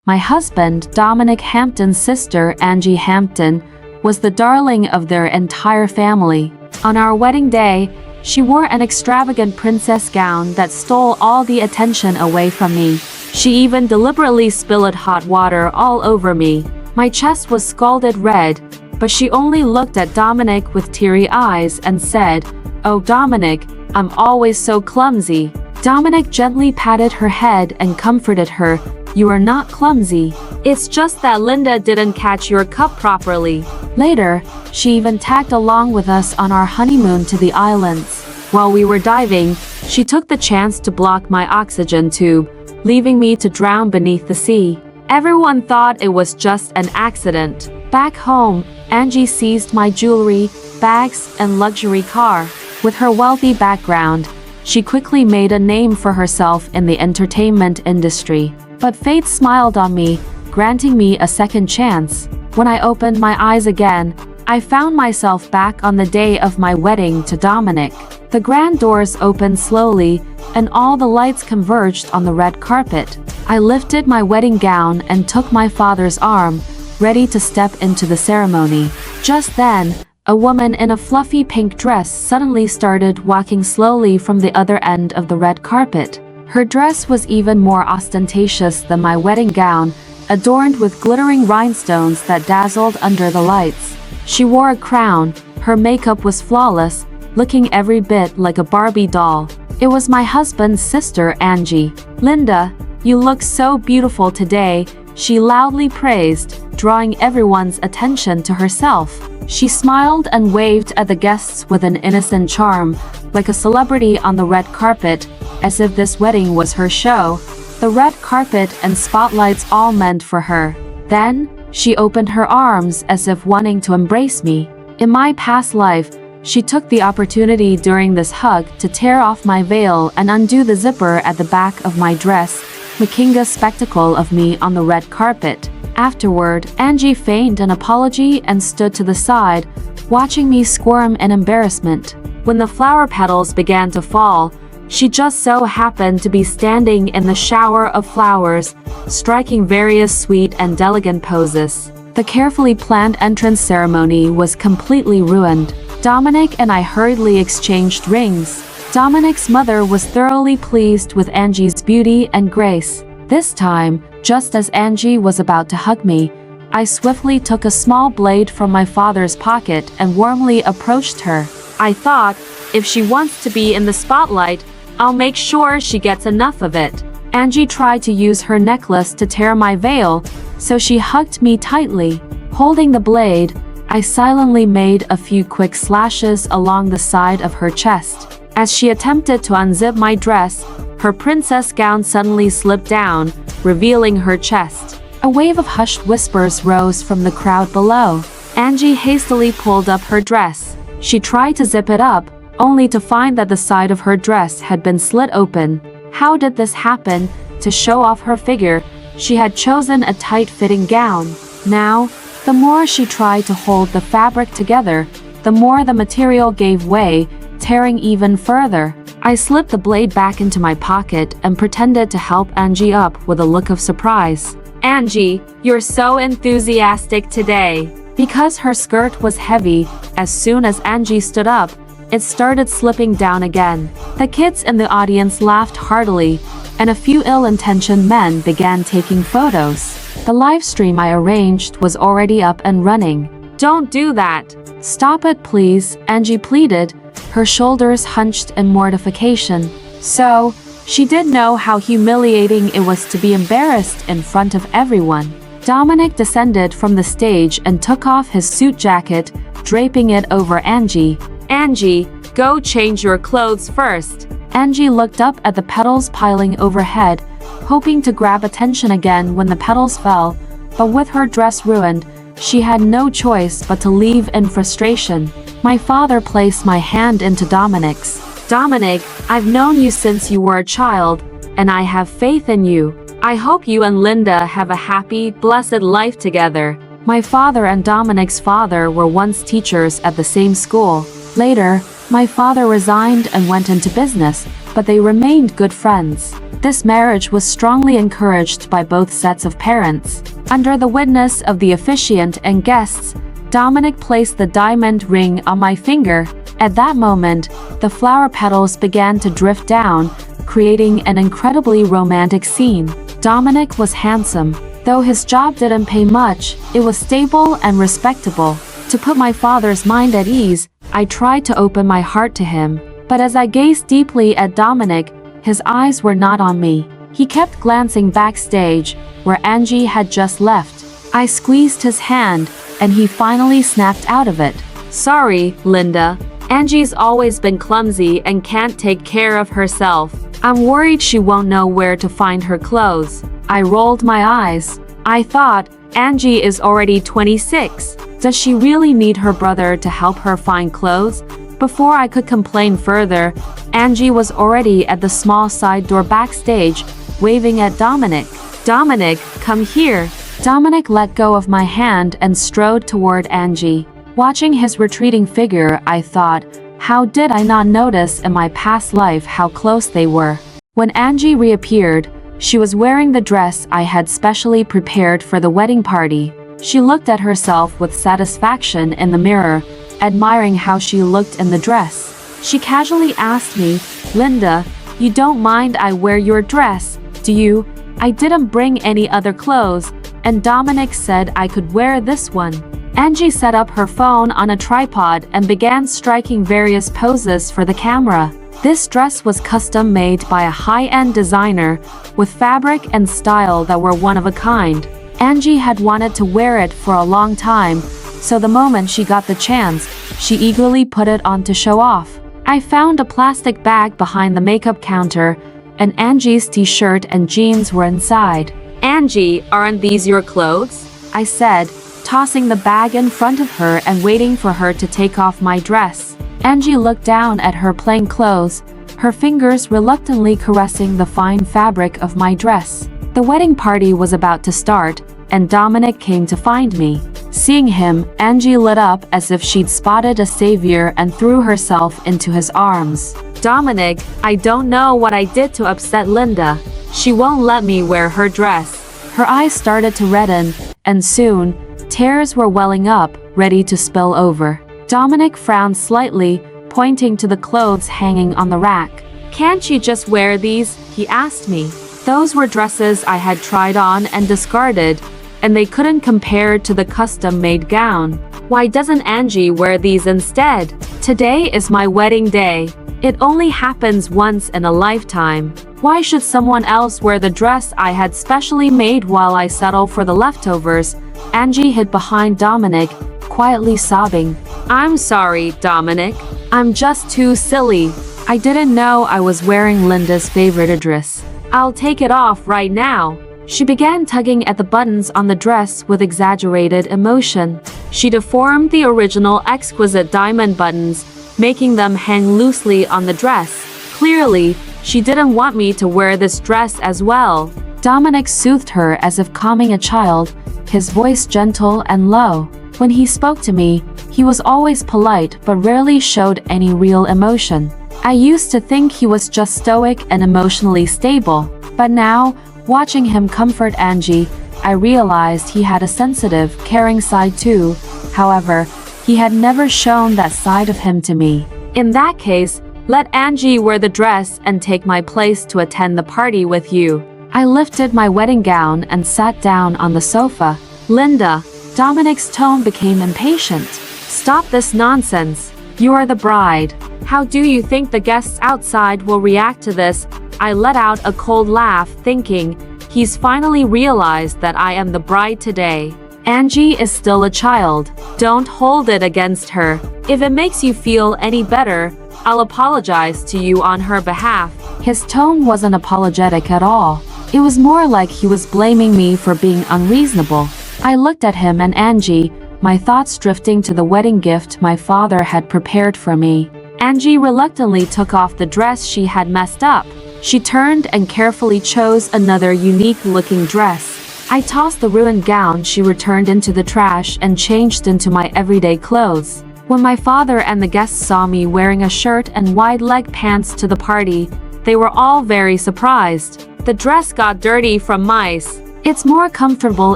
My husband, Dominic Hampton's sister, Angie Hampton, was the darling of their entire family. On our wedding day, she wore an extravagant princess gown that stole all the attention away from me. She even deliberately spilled hot water all over me. My chest was scalded red, but she only looked at Dominic with teary eyes and said, "Oh Dominic, I'm always so clumsy." Dominic gently patted her head and comforted her, "You are not clumsy. It's just that Linda didn't catch your cup properly." Later, she even tagged along with us on our honeymoon to the islands. While we were diving, she took the chance to block my oxygen tube, leaving me to drown beneath the sea. Everyone thought it was just an accident. Back home, Angie seized my jewelry, bags, and luxury car. With her wealthy background, she quickly made a name for herself in the entertainment industry. But fate smiled on me, granting me a second chance. When I opened my eyes again, I found myself back on the day of my wedding to Dominic. The grand doors opened slowly, and all the lights converged on the red carpet. I lifted my wedding gown and took my father's arm, ready to step into the ceremony. Just then, a woman in a fluffy pink dress suddenly started walking slowly from the other end of the red carpet. Her dress was even more ostentatious than my wedding gown, adorned with glittering rhinestones that dazzled under the lights. She wore a crown, her makeup was flawless, looking every bit like a Barbie doll. It was my husband's sister, Angie. "Linda, you look so beautiful today," she loudly praised, drawing everyone's attention to herself. She smiled and waved at the guests with an innocent charm, like a celebrity on the red carpet, as if this wedding was her show. The red carpet and spotlights all meant for her. Then, she opened her arms as if wanting to embrace me. In my past life, she took the opportunity during this hug to tear off my veil and undo the zipper at the back of my dress, making a spectacle of me on the red carpet. Afterward, Angie feigned an apology and stood to the side, watching me squirm in embarrassment. When the flower petals began to fall, she just so happened to be standing in the shower of flowers, striking various sweet and elegant poses. The carefully planned entrance ceremony was completely ruined. Dominic and I hurriedly exchanged rings. Dominic's mother was thoroughly pleased with Angie's beauty and grace. This time, just as Angie was about to hug me, I swiftly took a small blade from my father's pocket and warmly approached her. I thought, if she wants to be in the spotlight, I'll make sure she gets enough of it. Angie tried to use her necklace to tear my veil, so she hugged me tightly. Holding the blade, I silently made a few quick slashes along the side of her chest. As she attempted to unzip my dress, her princess gown suddenly slipped down, revealing her chest. A wave of hushed whispers rose from the crowd below. Angie hastily pulled up her dress. She tried to zip it up, only to find that the side of her dress had been slit open. How did this happen? To show off her figure, she had chosen a tight-fitting gown. Now, the more she tried to hold the fabric together, the more the material gave way, tearing even further. I slipped the blade back into my pocket and pretended to help Angie up with a look of surprise. "Angie, you're so enthusiastic today." Because her skirt was heavy, as soon as Angie stood up, it started slipping down again. The kids in the audience laughed heartily, and a few ill-intentioned men began taking photos. The live stream I arranged was already up and running. "Don't do that." "Stop it, please," Angie pleaded, her shoulders hunched in mortification. So, she did know how humiliating it was to be embarrassed in front of everyone. Dominic descended from the stage and took off his suit jacket, draping it over Angie. "Angie, go change your clothes first." Angie looked up at the petals piling overhead, hoping to grab attention again when the petals fell, but with her dress ruined, she had no choice but to leave in frustration. My father placed my hand into Dominic's. "Dominic, I've known you since you were a child, and I have faith in you. I hope you and Linda have a happy, blessed life together." My father and Dominic's father were once teachers at the same school. Later, my father resigned and went into business, but they remained good friends. This marriage was strongly encouraged by both sets of parents. Under the witness of the officiant and guests, Dominic placed the diamond ring on my finger. At that moment, the flower petals began to drift down, creating an incredibly romantic scene. Dominic was handsome. Though his job didn't pay much, it was stable and respectable. To put my father's mind at ease, I tried to open my heart to him. But as I gazed deeply at Dominic, his eyes were not on me. He kept glancing backstage, where Angie had just left. I squeezed his hand, and he finally snapped out of it. "Sorry, Linda. Angie's always been clumsy and can't take care of herself. I'm worried she won't know where to find her clothes." I rolled my eyes. I thought, Angie is already 26. Does she really need her brother to help her find clothes? Before I could complain further, Angie was already at the small side door backstage, waving at Dominic. "Dominic, come here." Dominic let go of my hand and strode toward Angie. Watching his retreating figure, I thought, how did I not notice in my past life how close they were? When Angie reappeared, she was wearing the dress I had specially prepared for the wedding party. She looked at herself with satisfaction in the mirror, admiring how she looked in the dress. She casually asked me, "Linda, you don't mind I wear your dress, do you? I didn't bring any other clothes, and Dominic said I could wear this one." Angie set up her phone on a tripod and began striking various poses for the camera. This dress was custom made by a high-end designer, with fabric and style that were one of a kind. Angie had wanted to wear it for a long time, so the moment she got the chance, she eagerly put it on to show off. I found a plastic bag behind the makeup counter, and Angie's t-shirt and jeans were inside. "Angie, aren't these your clothes?" I said, tossing the bag in front of her and waiting for her to take off my dress. Angie looked down at her plain clothes, her fingers reluctantly caressing the fine fabric of my dress. The wedding party was about to start, and Dominic came to find me. Seeing him, Angie lit up as if she'd spotted a savior and threw herself into his arms. "Dominic, I don't know what I did to upset Linda. She won't let me wear her dress." Her eyes started to redden, and soon, tears were welling up, ready to spill over. Dominic frowned slightly, pointing to the clothes hanging on the rack. "Can't you just wear these?" he asked me. Those were dresses I had tried on and discarded, and they couldn't compare to the custom-made gown. "Why doesn't Angie wear these instead? Today is my wedding day. It only happens once in a lifetime. Why should someone else wear the dress I had specially made while I settle for the leftovers?" Angie hid behind Dominic, quietly sobbing. "I'm sorry, Dominic. I'm just too silly. I didn't know I was wearing Linda's favorite dress. I'll take it off right now." She began tugging at the buttons on the dress with exaggerated emotion. She deformed the original exquisite diamond buttons, making them hang loosely on the dress. Clearly, she didn't want me to wear this dress as well. Dominic soothed her as if calming a child, his voice gentle and low. When he spoke to me, he was always polite but rarely showed any real emotion. I used to think he was just stoic and emotionally stable, but now, watching him comfort Angie, I realized he had a sensitive, caring side too. However, he had never shown that side of him to me. "In that case, let Angie wear the dress and take my place to attend the party with you." I lifted my wedding gown and sat down on the sofa. "Linda," Dominic's tone became impatient. "Stop this nonsense. You are the bride. How do you think the guests outside will react to this?" I let out a cold laugh, thinking, he's finally realized that I am the bride today. Angie is still a child. Don't hold it against her. If it makes you feel any better, I'll apologize to you on her behalf. His tone wasn't apologetic at all. It was more like he was blaming me for being unreasonable. I looked at him and Angie, my thoughts drifting to the wedding gift my father had prepared for me. Angie reluctantly took off the dress she had messed up. She turned and carefully chose another unique-looking dress. I tossed the ruined gown she returned into the trash and changed into my everyday clothes. When my father and the guests saw me wearing a shirt and wide-leg pants to the party, They were all very surprised. The dress got dirty from mice. It's more comfortable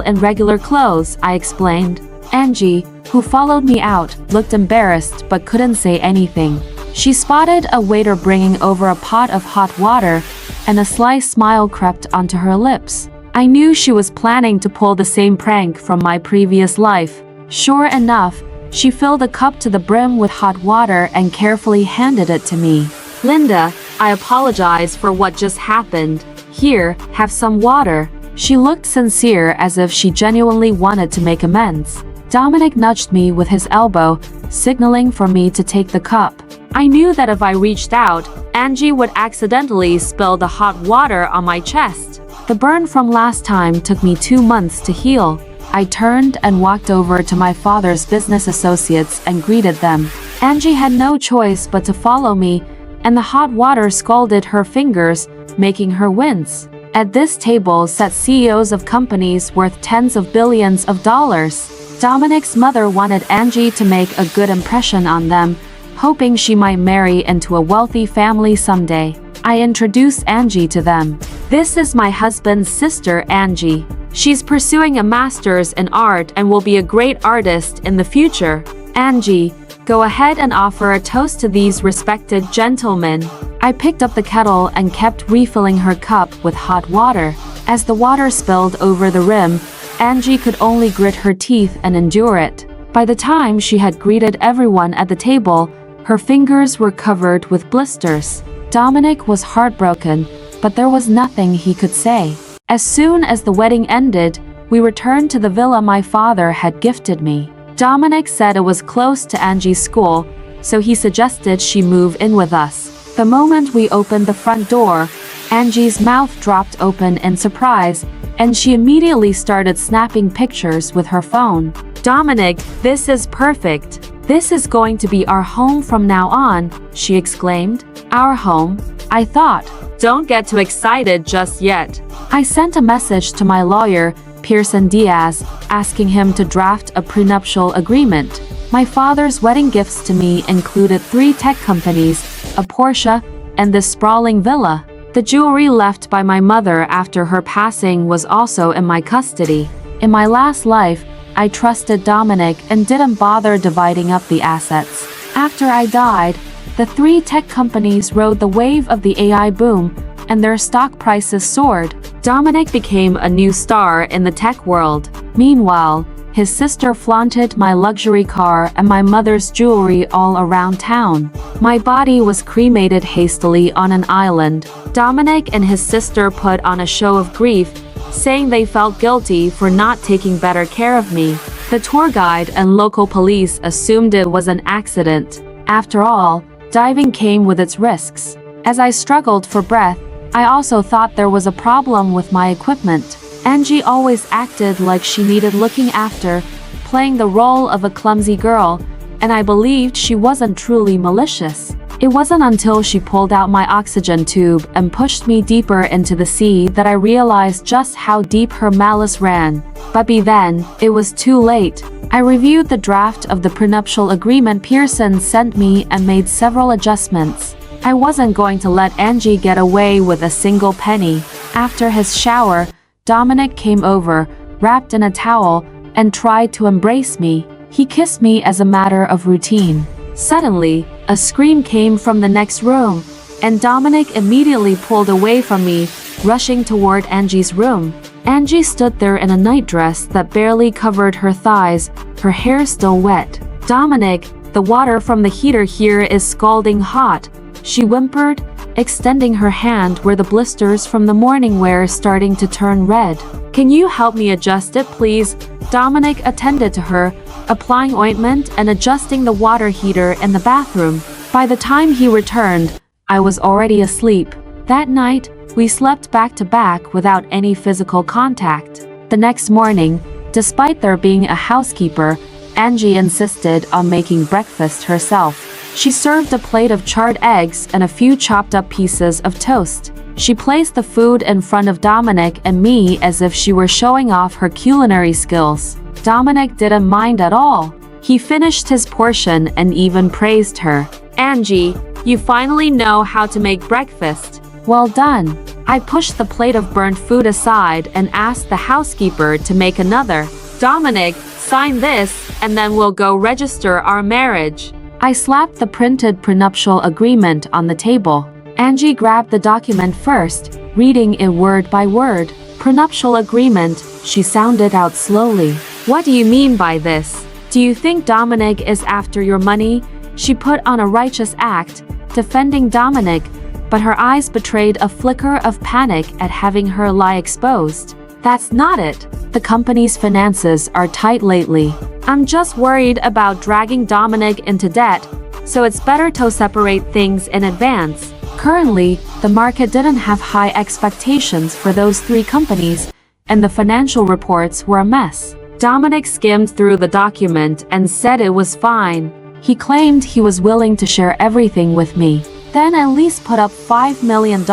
in regular clothes, I explained. Angie, who followed me out, looked embarrassed but couldn't say anything. She spotted a waiter bringing over a pot of hot water, and a sly smile crept onto her lips. I knew she was planning to pull the same prank from my previous life. Sure enough, she filled a cup to the brim with hot water and carefully handed it to me. Linda, I apologize for what just happened. Here, have some water. She looked sincere, as if she genuinely wanted to make amends. Dominic nudged me with his elbow, signaling for me to take the cup. I knew that if I reached out, Angie would accidentally spill the hot water on my chest. The burn from last time took me 2 months to heal. I turned and walked over to my father's business associates and greeted them. Angie had no choice but to follow me, and the hot water scalded her fingers, making her wince. At this table sat CEOs of companies worth tens of billions of dollars. Dominic's mother wanted Angie to make a good impression on them, hoping she might marry into a wealthy family someday. I introduced Angie to them. This is my husband's sister, Angie. She's pursuing a master's in art and will be a great artist in the future. Angie, go ahead and offer a toast to these respected gentlemen. I picked up the kettle and kept refilling her cup with hot water. As the water spilled over the rim, Angie could only grit her teeth and endure it. By the time she had greeted everyone at the table, her fingers were covered with blisters. Dominic was heartbroken, but there was nothing he could say. As soon as the wedding ended, we returned to the villa my father had gifted me. Dominic said it was close to Angie's school, so he suggested she move in with us. The moment we opened the front door, Angie's mouth dropped open in surprise, and she immediately started snapping pictures with her phone. Dominic, this is perfect. This is going to be our home from now on, she exclaimed. Our home? I thought. Don't get too excited just yet. I sent a message to my lawyer, Pearson Diaz, asking him to draft a prenuptial agreement. My father's wedding gifts to me included 3 tech companies, a Porsche, and this sprawling villa. The jewelry left by my mother after her passing was also in my custody. In my last life, I trusted Dominic and didn't bother dividing up the assets. After I died, the 3 tech companies rode the wave of the AI boom, and their stock prices soared. Dominic became a new star in the tech world. Meanwhile, his sister flaunted my luxury car and my mother's jewelry all around town. My body was cremated hastily on an island. Dominic and his sister put on a show of grief, saying they felt guilty for not taking better care of me. The tour guide and local police assumed it was an accident. After all, diving came with its risks. As I struggled for breath, I also thought there was a problem with my equipment. Angie always acted like she needed looking after, playing the role of a clumsy girl, and I believed she wasn't truly malicious. It wasn't until she pulled out my oxygen tube and pushed me deeper into the sea that I realized just how deep her malice ran. But by then, it was too late. I reviewed the draft of the prenuptial agreement Pearson sent me and made several adjustments. I wasn't going to let Angie get away with a single penny. After his shower, Dominic came over, wrapped in a towel, and tried to embrace me. He kissed me as a matter of routine. Suddenly, a scream came from the next room, and Dominic immediately pulled away from me, rushing toward Angie's room. Angie stood there in a nightdress that barely covered her thighs, her hair still wet. Dominic, the water from the heater here is scalding hot, she whimpered, extending her hand where the blisters from the morning wear starting to turn red. Can you help me adjust it, please? Dominic attended to her, applying ointment and adjusting the water heater in the bathroom. By the time he returned, I was already asleep. That night, we slept back to back without any physical contact. The next morning, despite there being a housekeeper, Angie insisted on making breakfast herself. She served a plate of charred eggs and a few chopped up pieces of toast. She placed the food in front of Dominic and me as if she were showing off her culinary skills. Dominic didn't mind at all. He finished his portion and even praised her. Angie, you finally know how to make breakfast. Well done. I pushed the plate of burnt food aside and asked the housekeeper to make another. Dominic, sign this, and then we'll go register our marriage. I slapped the printed prenuptial agreement on the table. Angie grabbed the document first, reading it word by word. Prenuptial agreement, she sounded out slowly. What do you mean by this? Do you think Dominic is after your money? She put on a righteous act, defending Dominic, but her eyes betrayed a flicker of panic at having her lie exposed. That's not it. The company's finances are tight lately. I'm just worried about dragging Dominic into debt, so it's better to separate things in advance. Currently, the market didn't have high expectations for those three companies, and the financial reports were a mess. Dominic skimmed through the document and said it was fine. He claimed he was willing to share everything with me. Then at least put up $5 million,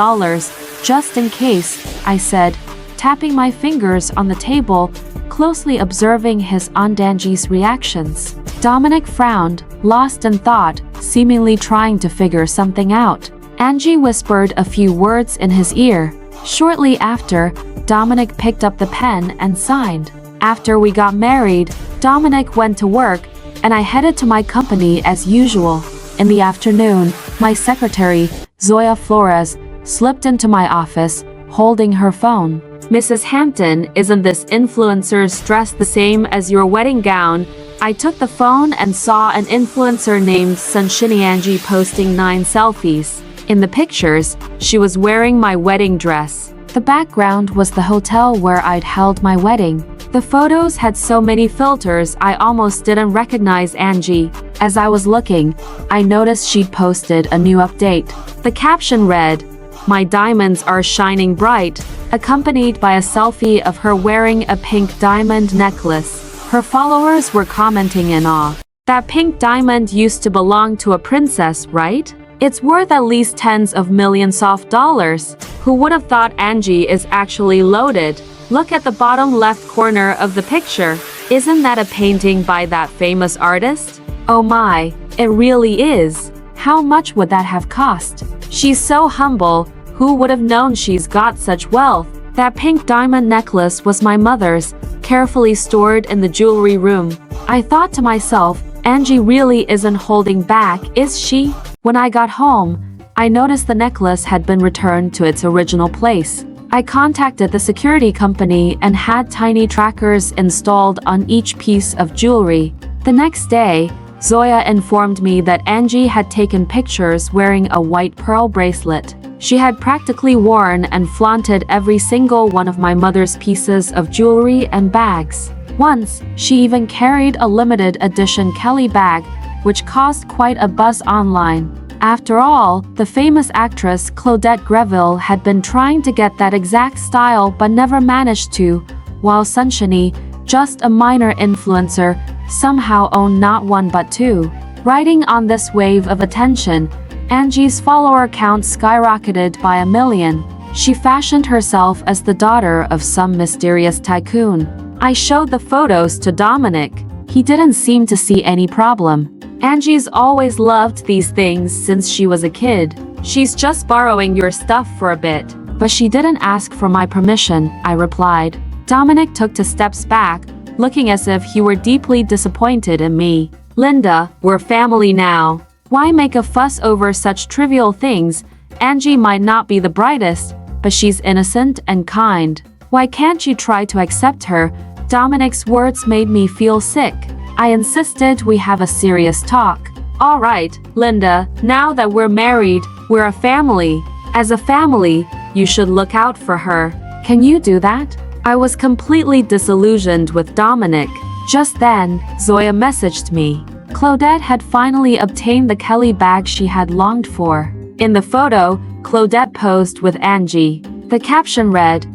just in case, I said, tapping my fingers on the table, closely observing his and Angie's reactions. Dominic frowned, lost in thought, seemingly trying to figure something out. Angie whispered a few words in his ear. Shortly after, Dominic picked up the pen and signed. After we got married, Dominic went to work, and I headed to my company as usual. In the afternoon, my secretary, Zoya Flores, slipped into my office, holding her phone. Mrs. Hampton, isn't this influencer's dress the same as your wedding gown? I took the phone and saw an influencer named Sunshiny Angie posting 9 selfies. In the pictures, she was wearing my wedding dress. The background was the hotel where I'd held my wedding. The photos had so many filters I almost didn't recognize Angie. As I was looking, I noticed she'd posted a new update. The caption read, "My diamonds are shining bright," accompanied by a selfie of her wearing a pink diamond necklace. Her followers were commenting in awe. That pink diamond used to belong to a princess, right? It's worth at least tens of millions of dollars. Who would have thought Angie is actually loaded? Look at the bottom left corner of the picture. Isn't that a painting by that famous artist? Oh my, it really is. How much would that have cost? She's so humble. Who would have known she's got such wealth? That pink diamond necklace was my mother's, carefully stored in the jewelry room. I thought to myself, Angie really isn't holding back, is she? When I got home, I noticed the necklace had been returned to its original place. I contacted the security company and had tiny trackers installed on each piece of jewelry. The next day, Zoya informed me that Angie had taken pictures wearing a white pearl bracelet. She had practically worn and flaunted every single one of my mother's pieces of jewelry and bags. Once, she even carried a limited edition Kelly bag, which caused quite a buzz online. After all, the famous actress Claudette Greville had been trying to get that exact style but never managed to, while Sunshiny, just a minor influencer, somehow owned not one but 2. Riding on this wave of attention, Angie's follower count skyrocketed by 1 million. She fashioned herself as the daughter of some mysterious tycoon. I showed the photos to Dominic. He didn't seem to see any problem. Angie's always loved these things since she was a kid. She's just borrowing your stuff for a bit. But she didn't ask for my permission, I replied. Dominic took 2 steps back, looking as if he were deeply disappointed in me. Linda, we're family now. Why make a fuss over such trivial things? Angie might not be the brightest, but she's innocent and kind. Why can't you try to accept her? Dominic's words made me feel sick. I insisted we have a serious talk. All right, Linda, now that we're married, we're a family. As a family, you should look out for her. Can you do that? I was completely disillusioned with Dominic. Just then, Zoya messaged me. Claudette had finally obtained the Kelly bag she had longed for. In the photo, Claudette posed with Angie. The caption read,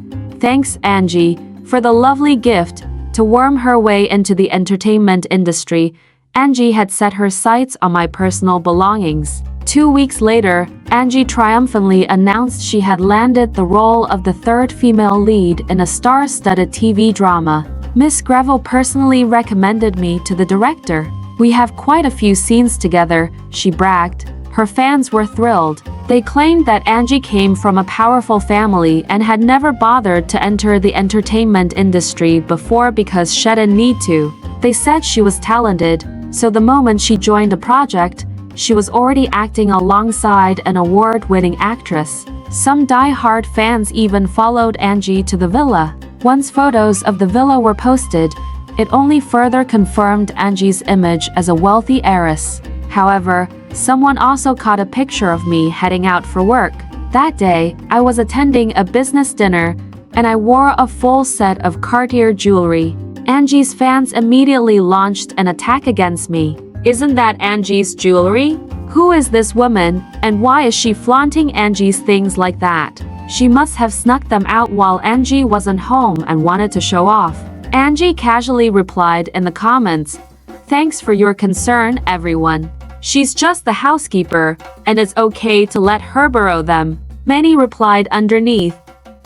"Thanks, Angie, for the lovely gift." To worm her way into the entertainment industry, Angie had set her sights on my personal belongings. 2 weeks later, Angie triumphantly announced she had landed the role of the 3rd female lead in a star-studded TV drama. Miss Greville personally recommended me to the director. We have quite a few scenes together, she bragged. Her fans were thrilled. They claimed that Angie came from a powerful family and had never bothered to enter the entertainment industry before because she didn't need to. They said she was talented, so the moment she joined a project, she was already acting alongside an award-winning actress. Some die-hard fans even followed Angie to the villa. Once photos of the villa were posted, it only further confirmed Angie's image as a wealthy heiress. However, someone also caught a picture of me heading out for work. That day, I was attending a business dinner, and I wore a full set of Cartier jewelry. Angie's fans immediately launched an attack against me. Isn't that Angie's jewelry? Who is this woman, and why is she flaunting Angie's things like that? She must have snuck them out while Angie wasn't home and wanted to show off. Angie casually replied in the comments, "Thanks for your concern, everyone. She's just the housekeeper, and it's okay to let her borrow them." Many replied underneath,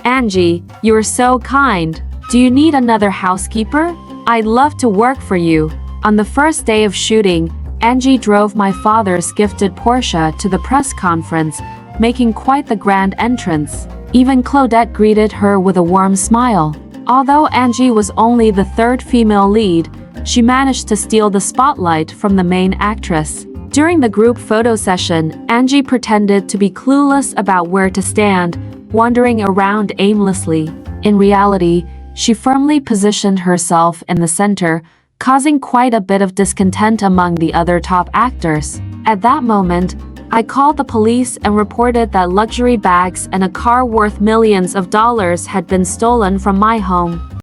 "Angie, you're so kind. Do you need another housekeeper? I'd love to work for you." On the first day of shooting, Angie drove my father's gifted Porsche to the press conference, making quite the grand entrance. Even Claudette greeted her with a warm smile. Although Angie was only the third female lead, she managed to steal the spotlight from the main actress. During the group photo session, Angie pretended to be clueless about where to stand, wandering around aimlessly. In reality, she firmly positioned herself in the center, causing quite a bit of discontent among the other top actors. At that moment, I called the police and reported that luxury bags and a car worth millions of dollars had been stolen from my home.